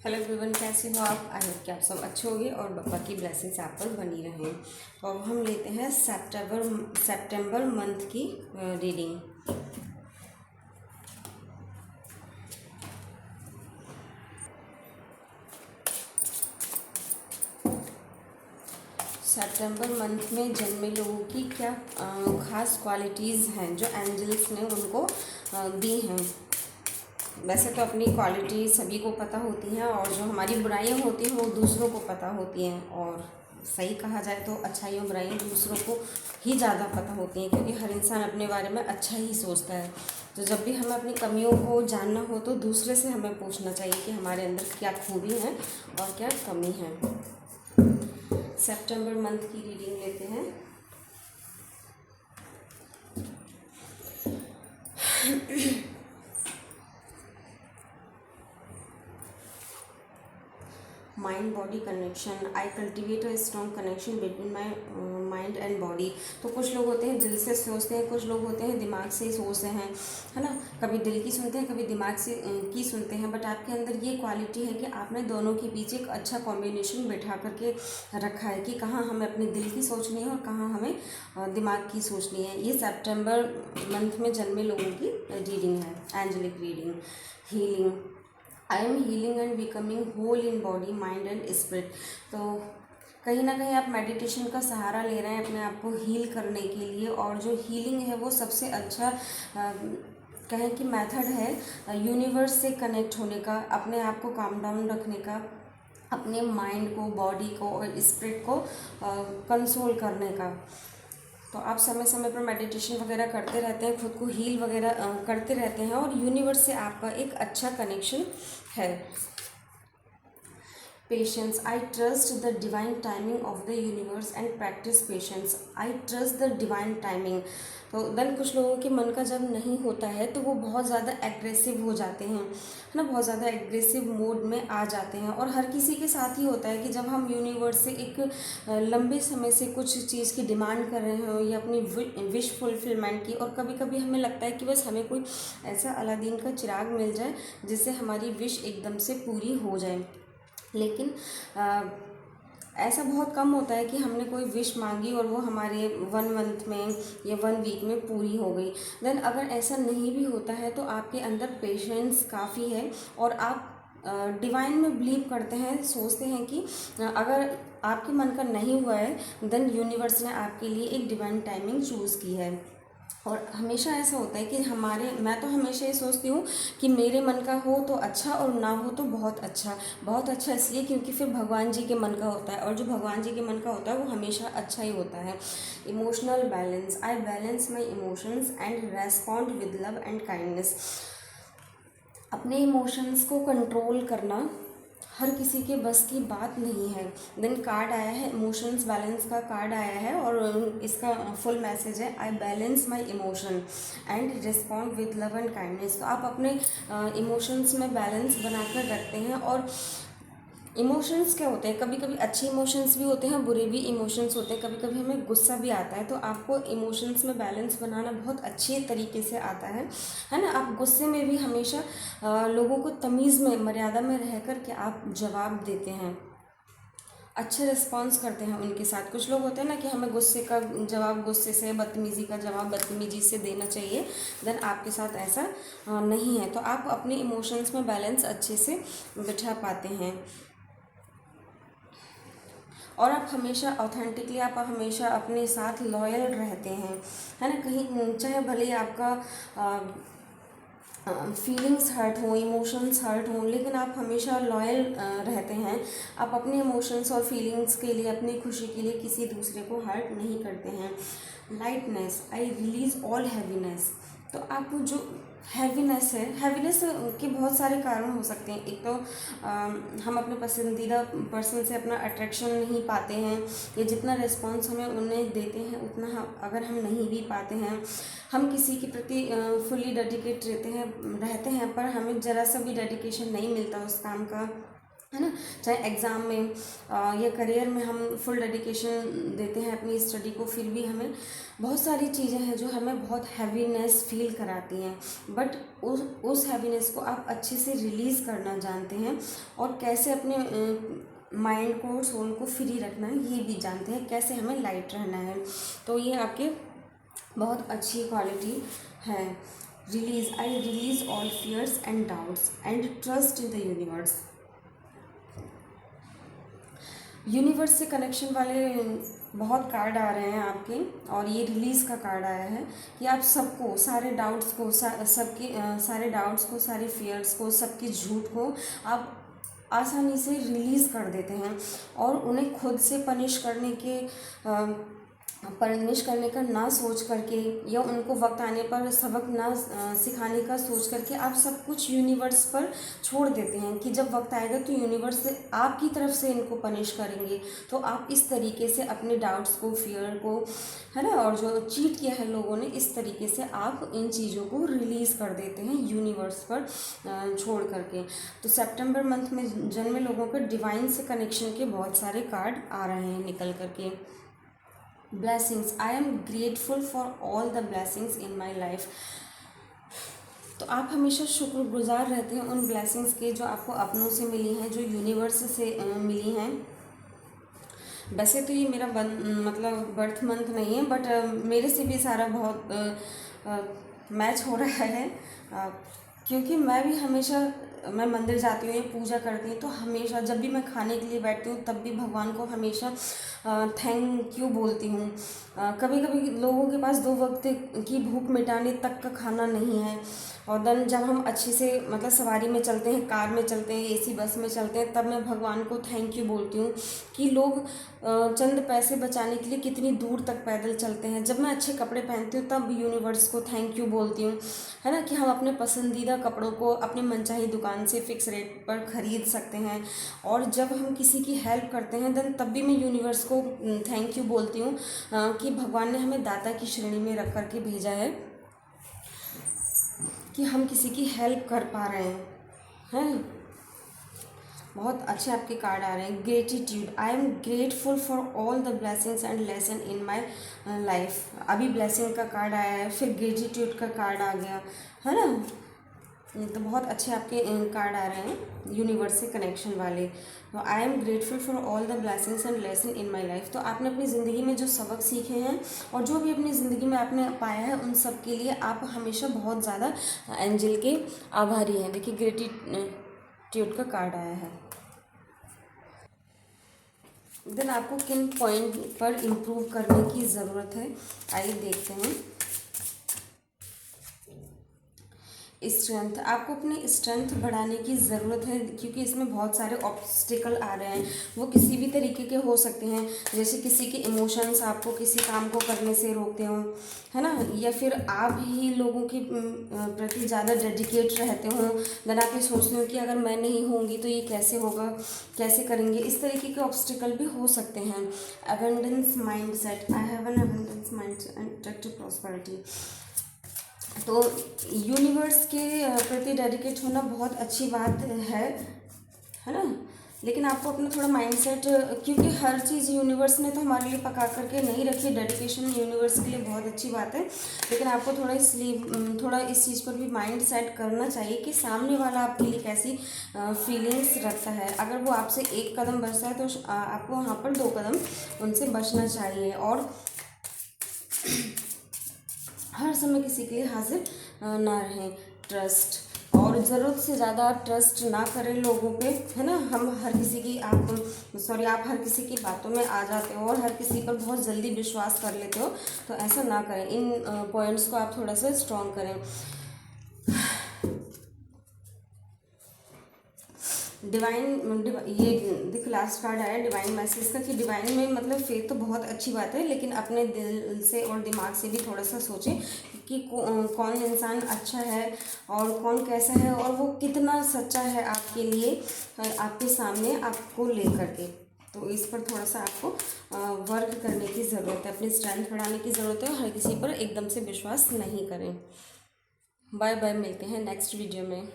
Hello everyone, कैसे हो आप? आई होप कि आप सब अच्छे होंगे और बाबा की ब्लेसिंग्स आप पर बनी रहें। तो अब हम लेते हैं सितंबर मंथ की रीडिंग। सितंबर मंथ में जन्मे लोगों की क्या ख़ास क्वालिटीज़ हैं जो एंजल्स ने उनको दी हैं। वैसे तो अपनी क्वालिटी सभी को पता होती हैं और जो हमारी बुराइयां होती हैं वो दूसरों को पता होती हैं, और सही कहा जाए तो अच्छाइयों बुराइयां दूसरों को ही ज़्यादा पता होती हैं, क्योंकि हर इंसान अपने बारे में अच्छा ही सोचता है। तो जब भी हमें अपनी कमियों को जानना हो तो दूसरे से हमें पूछना चाहिए कि हमारे अंदर क्या खूबी है और क्या कमी है। सितंबर मंथ की रीडिंग लेते हैं। Mind body connection. I cultivate a strong connection between my mind and body. तो कुछ लोग होते हैं दिल से सोचते हैं, कुछ लोग होते हैं दिमाग से सोचते हैं, है ना। कभी दिल की सुनते हैं, कभी दिमाग से की सुनते हैं। बट आपके अंदर ये क्वालिटी है कि आपने दोनों के बीच एक अच्छा कॉम्बिनेशन बैठा करके रखा है कि कहाँ हमें अपने दिल की सोचनी है और कहाँ हमें दिमाग की सोचनी है। ये सितंबर मंथ में जन्मे लोगों की रीडिंग है, angelic reading. Healing. I am healing and becoming whole in body mind and spirit. तो कहीं ना कहीं आप मेडिटेशन का सहारा ले रहे हैं अपने आप को हील करने के लिए, और जो हीलिंग है वो सबसे अच्छा कहें कि मेथड है यूनिवर्स से कनेक्ट होने का, अपने आप को काम डाउन रखने का, अपने माइंड को, बॉडी को और स्पिरिट को कंसोल करने का। तो आप समय समय पर मेडिटेशन वगैरह करते रहते हैं, खुद को हील वगैरह करते रहते हैं, और यूनिवर्स से आपका एक अच्छा कनेक्शन है। Patience. I trust the divine timing of the universe and practice patience. I trust the divine timing. तो देन कुछ लोगों के मन का जब नहीं होता है तो वो बहुत ज़्यादा एग्रेसिव हो जाते हैं, है ना, बहुत ज़्यादा एग्रेसिव मोड में आ जाते हैं। और हर किसी के साथ ही होता है कि जब हम यूनिवर्स से एक लंबे समय से कुछ चीज़ की डिमांड कर रहे हो या अपनी विश फुलफिलमेंट की, और कभी कभी हमें लगता है कि बस हमें कोई ऐसा अलादीन का चिराग मिल जाए जिससे हमारी विश एकदम से पूरी हो जाए। लेकिन ऐसा बहुत कम होता है कि हमने कोई विश मांगी और वो हमारे 1 मंथ में या 1 वीक में पूरी हो गई। देन अगर ऐसा नहीं भी होता है तो आपके अंदर पेशेंस काफ़ी है, और आप डिवाइन में बिलीव करते हैं, सोचते हैं कि अगर आपके मन का नहीं हुआ है देन यूनिवर्स ने आपके लिए एक डिवाइन टाइमिंग चूज़ की है। और हमेशा ऐसा होता है कि मैं तो हमेशा ये सोचती हूँ कि मेरे मन का हो तो अच्छा और ना हो तो बहुत अच्छा। बहुत अच्छा इसलिए क्योंकि फिर भगवान जी के मन का होता है, और जो भगवान जी के मन का होता है वो हमेशा अच्छा ही होता है। Emotional balance. I balance my emotions and respond with love and kindness. अपने इमोशंस को कंट्रोल करना हर किसी के बस की बात नहीं है। देन कार्ड आया है, इमोशंस बैलेंस का कार्ड आया है, और इसका फुल मैसेज है I balance my emotion and respond with love and kindness. तो आप अपने इमोशंस में बैलेंस बनाकर रखते हैं। और इमोशंस क्या होते हैं, कभी कभी अच्छे इमोशंस भी होते हैं, बुरे भी इमोशंस होते हैं, कभी कभी हमें गुस्सा भी आता है। तो आपको इमोशंस में बैलेंस बनाना बहुत अच्छे तरीके से आता है ना। आप गुस्से में भी हमेशा लोगों को तमीज़ में, मर्यादा में रह कर के आप जवाब देते हैं, अच्छे रिस्पॉन्स करते हैं उनके साथ। कुछ लोग होते हैं ना कि हमें गुस्से का जवाब गुस्से से, बदतमीज़ी का जवाब बदतमीज़ी से देना चाहिए। देन आपके साथ ऐसा नहीं है। तो आप अपने इमोशंस में बैलेंस अच्छे से बिठा पाते हैं, और आप हमेशा ऑथेंटिकली, आप हमेशा अपने साथ लॉयल रहते हैं, है ना। कहीं चाहे भले ही आपका फीलिंग्स हर्ट हों, इमोशंस हर्ट हों, लेकिन आप हमेशा लॉयल रहते हैं। आप अपने इमोशंस और फीलिंग्स के लिए, अपनी खुशी के लिए किसी दूसरे को हर्ट नहीं करते हैं। लाइटनेस। आई रिलीज ऑल हैवीनेस। तो आप जो हैवीनेस है, हैवीनेस के बहुत सारे कारण हो सकते हैं। एक तो हम अपने पसंदीदा पर्सन से अपना अट्रैक्शन नहीं पाते हैं, या जितना रिस्पॉन्स हमें उन्हें देते हैं उतना अगर हम नहीं भी पाते हैं। हम किसी के प्रति फुली डेडिकेट रहते हैं पर हमें ज़रा सा भी डेडिकेशन नहीं मिलता उस काम का। है ना। चाहे एग्ज़ाम में या करियर में हम फुल डेडिकेशन देते हैं अपनी स्टडी को, फिर भी हमें बहुत सारी चीज़ें हैं जो हमें बहुत हैवीनेस फील कराती हैं, बट उस हैवीनेस को आप अच्छे से रिलीज़ करना जानते हैं, और कैसे अपने माइंड को, सोल को फ्री रखना है ये भी जानते हैं, कैसे हमें लाइट रहना है। तो ये आपके बहुत अच्छी क्वालिटी है। I release all fears and doubts and trust in the universe. Universe से कनेक्शन वाले बहुत कार्ड आ रहे हैं आपके, और ये रिलीज़ का कार्ड आया है कि आप सबको, सारे डाउट्स को, सारे डाउट्स को, सारे फियर्स को, सबके झूठ को आप आसानी से रिलीज़ कर देते हैं, और उन्हें खुद से पनिश करने का ना सोच करके, या उनको वक्त आने पर सबक ना सिखाने का सोच करके आप सब कुछ यूनिवर्स पर छोड़ देते हैं कि जब वक्त आएगा तो यूनिवर्स आपकी तरफ से इनको पनिश करेंगे। तो आप इस तरीके से अपने डाउट्स को, फियर को, है ना, और जो चीट किया है लोगों ने, इस तरीके से आप इन चीज़ों को रिलीज़ कर देते हैं यूनिवर्स पर छोड़ करके। तो सितंबर मंथ में जन्मे लोगों के डिवाइन से कनेक्शन के बहुत सारे कार्ड आ रहे हैं निकल करके। Blessings, I am grateful for all the blessings in my life. तो आप हमेशा शुक्रगुजार रहते हैं उन ब्लेसिंग्स के जो आपको अपनों से मिली हैं, जो यूनिवर्स से मिली हैं। वैसे तो ये मेरा मतलब बर्थ मंथ नहीं है, बट मेरे से भी सारा बहुत मैच हो रहा है, क्योंकि मैं भी हमेशा, मैं मंदिर जाती हूँ या पूजा करती हूँ, तो हमेशा जब भी मैं खाने के लिए बैठती हूँ तब भी भगवान को हमेशा थैंक यू बोलती हूँ। कभी कभी लोगों के पास 2 वक्त की भूख मिटाने तक का खाना नहीं है, और देन जब हम अच्छे से मतलब सवारी में चलते हैं, कार में चलते हैं, एसी बस में चलते हैं, तब मैं भगवान को थैंक यू बोलती हूँ कि लोग चंद पैसे बचाने के लिए कितनी दूर तक पैदल चलते हैं। जब मैं अच्छे कपड़े पहनती हूँ तब यूनिवर्स को थैंक यू बोलती हूँ, है ना, कि हम अपने पसंदीदा कपड़ों को अपने मनचाही दुकान से फिक्स रेट पर ख़रीद सकते हैं। और जब हम किसी की हेल्प करते हैं देन तब भी मैं यूनिवर्स को थैंक यू बोलती हूँ कि भगवान ने हमें दाता की श्रेणी में रख करके भेजा है, कि हम किसी की हेल्प कर पा रहे हैं। बहुत अच्छे आपके कार्ड आ रहे हैं। Gratitude, I am grateful for all the blessings and lesson in my life. अभी ब्लेसिंग का कार्ड आया है, फिर ग्रेटिट्यूड का कार्ड आ गया, है ना। तो बहुत अच्छे आपके कार्ड आ रहे हैं यूनिवर्स से कनेक्शन वाले। तो I am grateful for all the blessings and lesson in my life. तो आपने अपनी ज़िंदगी में जो सबक सीखे हैं और जो भी अपनी ज़िंदगी में आपने पाया है, उन सब के लिए आप हमेशा बहुत ज़्यादा एंजल के आभारी हैं। देखिए ग्रेटिट्यूड का कार्ड आया है। देन आपको किन पॉइंट पर इम्प्रूव करने की ज़रूरत है, आइए देखते हैं। स्ट्रेंथ, आपको अपनी स्ट्रेंथ बढ़ाने की ज़रूरत है, क्योंकि इसमें बहुत सारे ऑब्स्टिकल आ रहे हैं। वो किसी भी तरीके के हो सकते हैं, जैसे किसी के इमोशंस आपको किसी काम को करने से रोकते हो, है ना, या फिर आप ही लोगों के प्रति ज़्यादा डेडिकेट रहते हो। देन आप ये सोचते हो कि अगर मैं नहीं होंगी तो ये कैसे होगा, कैसे करेंगे। इस तरीके के ऑब्स्टिकल भी हो सकते हैं। Abundance mind set, I have an abundance mind and attractive prosperity. तो यूनिवर्स के प्रति डेडिकेट होना बहुत अच्छी बात है ना, लेकिन आपको अपना थोड़ा माइंडसेट, क्योंकि हर चीज़ यूनिवर्स ने तो हमारे लिए पका करके नहीं रखी। डेडिकेशन यूनिवर्स के लिए बहुत अच्छी बात है, लेकिन आपको थोड़ा इस चीज़ पर भी माइंड सेट करना चाहिए कि सामने वाला आपके लिए कैसी फीलिंग्स रखता है। अगर वो आपसे 1 कदम बचता है तो आपको वहाँ पर 2 कदम उनसे बचना चाहिए, और हर समय किसी के लिए हाजिर ना रहें। ट्रस्ट, और ज़रूरत से ज़्यादा आप ट्रस्ट ना करें लोगों पे, है ना। आप हर किसी की बातों में आ जाते हो और हर किसी पर बहुत जल्दी विश्वास कर लेते हो, तो ऐसा ना करें। इन पॉइंट्स को आप थोड़ा सा स्ट्रॉन्ग करें। ये देखो लास्ट कार्ड आया डिवाइन मैसेज का, कि डिवाइन में मतलब फेथ तो बहुत अच्छी बात है, लेकिन अपने दिल से और दिमाग से भी थोड़ा सा सोचें कि कौन इंसान अच्छा है और कौन कैसा है, और वो कितना सच्चा है आपके लिए, आपके सामने आपको ले करके। तो इस पर थोड़ा सा आपको वर्क करने की ज़रूरत है, अपनी स्ट्रेंथ बढ़ाने की ज़रूरत है। हर किसी पर एकदम से विश्वास नहीं करें। बाय बाय, मिलते हैं नेक्स्ट वीडियो में।